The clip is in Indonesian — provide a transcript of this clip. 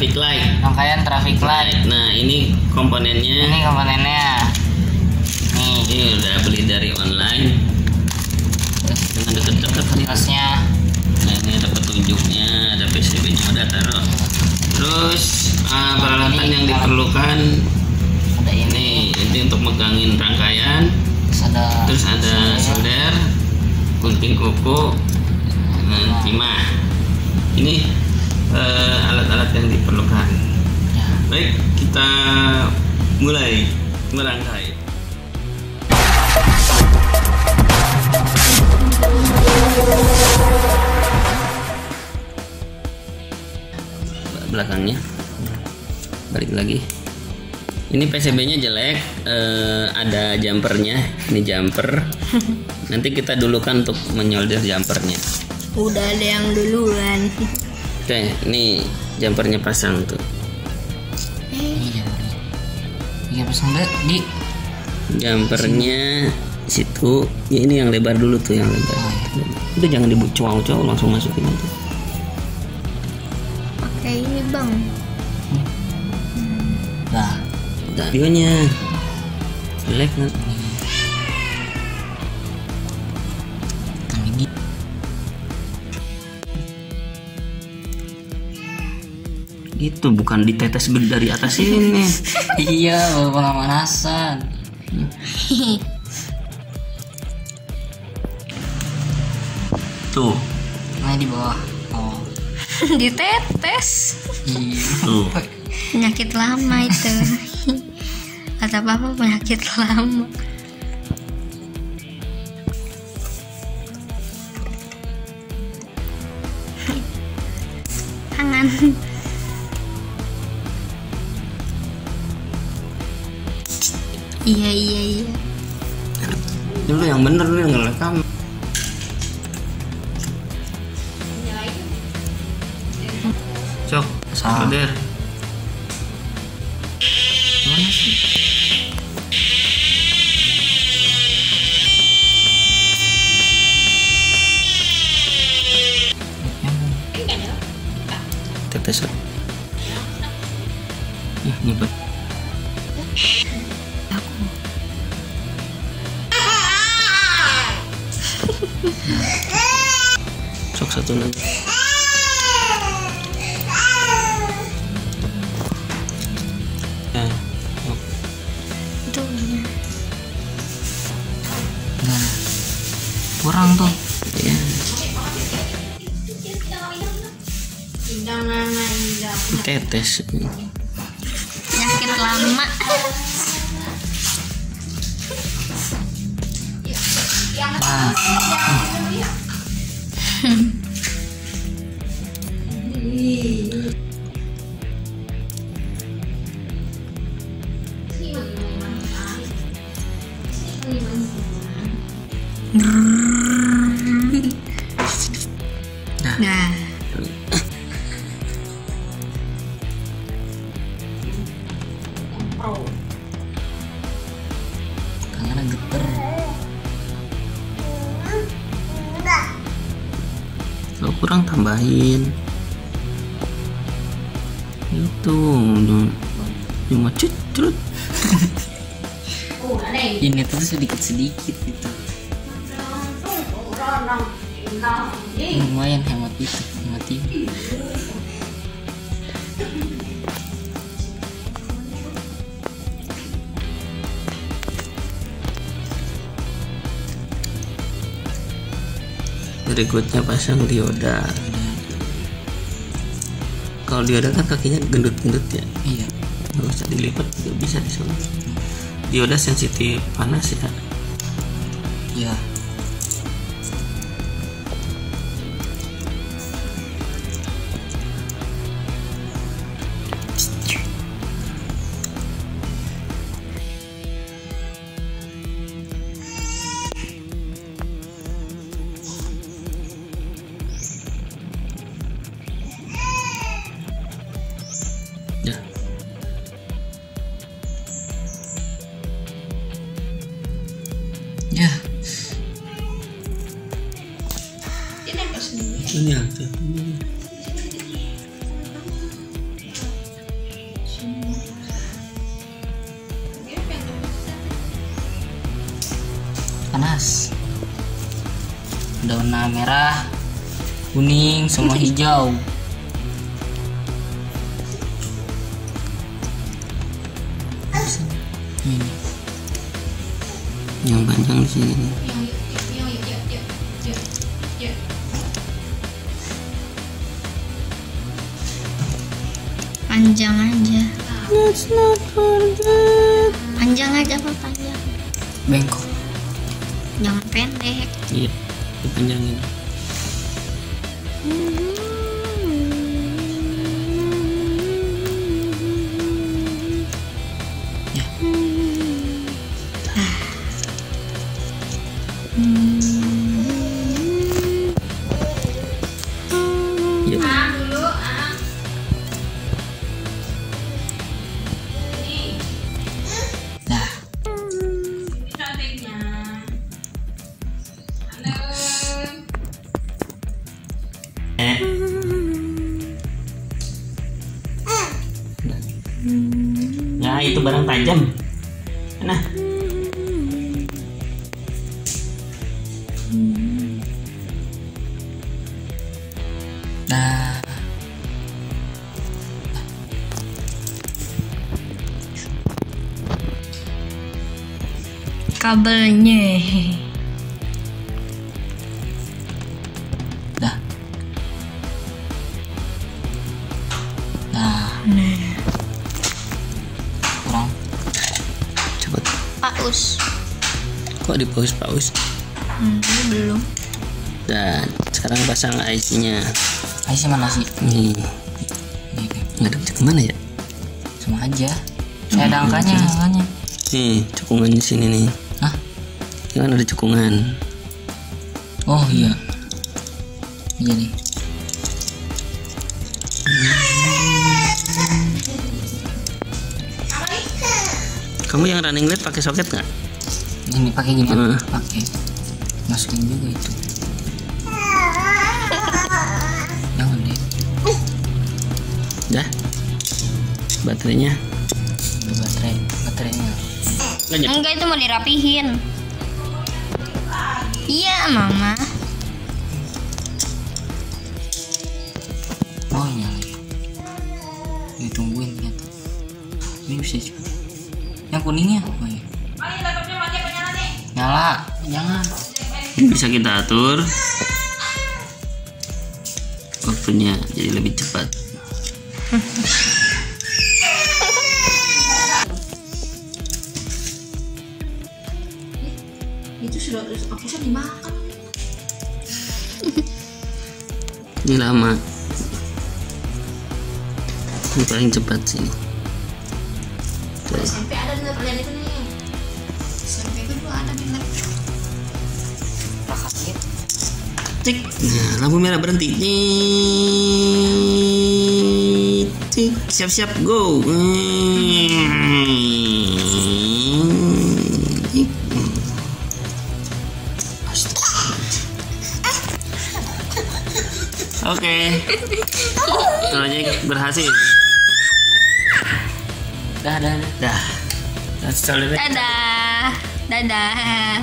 traffic light. Nah, ini komponennya. Ini udah beli dari online. Dengan deket-deket Tasnya. Nah, ini ada petunjuknya, ada PCB-nya udah taruh. Terus peralatan yang diperlukan Ada ini. ini untuk megangin rangkaian. Terus ada solder, gunting kuku, dan timah. Ini alat-alat yang diperlukan. Baik, kita mulai merangkai. Belakangnya balik lagi. Ini PCB-nya jelek, ada jumpernya. Ini jumper. Nanti kita dulukan untuk menyolder jumpernya. Udah ada yang duluan. Oke, ini jumpernya pasang tuh. Iya pasang di. Jumpernya situ. Ya, ini yang lebar dulu tuh, yang lebar. Udah jangan dibuang-cuang, langsung masukin aja. Pakai ini bang. Nah, Videonya jelek kan? ini Itu bukan ditetes dari atas ini. iya baru pemanasan. Tuh, Nah di bawah. Oh. Ditetes. Iya. tuh. Penyakit lama itu. Kata papa penyakit lama. Tangan. Iya. Dulu yang bener nih ngerekam. Cok, solder. Mana sih? Tetes. Nyebut. Sok satu lagi. Nah, Itu. Nah, kurang tuh. ya. Tetes. Penyakit lama. Nah, Nah, tangannya geter. Kalau kurang tambahin. Itu cuma cut. Ini tuh sedikit gitu. Lumayan hemat itu, hemat ini. Berikutnya pasang dioda. Kalau dioda kan kakinya gendut-gendut ya. Iya. Nggak usah dilipat juga bisa disolder. Dioda sensitif panas ya. Iya. Ya. Ya. Ini aja. panas. Ada warna merah, kuning, sama hijau. Ini Yang panjang di sini nih. Panjang aja. Panjang aja apa panjang? bengkok. Jangan pendek. Iya, dipanjangin. Ya. Iya. Nah, Ya, itu barang tajam. Nah, nah, Kabelnya. dah. Nah, Nah, kurang. cepet. paus. Kok di paus? Ini belum. Dan sekarang pasang IC-nya. Aisy mana sih? Nih, Ini, nggak ada cekungan ya? sama aja. Saya ada angkanya, angkanya. Nih, cekungan di sini nih. Hah? Ini kan ada cekungan. Oh iya. Iya nih. Kamu yang running LED pakai soket nggak? Ini pakai gini, Hmm. pakai. Masukin juga itu. Jangan deh. Dah. Baterainya. Ini baterainya. Lanjut. Enggak, itu mau dirapihin. Iya, Mama. Oh nyala. Ditungguin ternyata. Ini bisa cepet. Yang kuningnya. Oh iya. Nyala. Jangan. Bisa kita atur waktunya jadi lebih cepat. Itu sudah aku bisa dimakan. Ini lama. Ini paling cepat sih. Tuh. SMP ada di kalian itu nih. SMP itu juga ada di lab. Makasih. Cek. Nah, lampu merah berhenti. Cek. Siap-siap go. Oke. Proyek berhasil. Dah. Dah. That's all. Dadah. Dadah.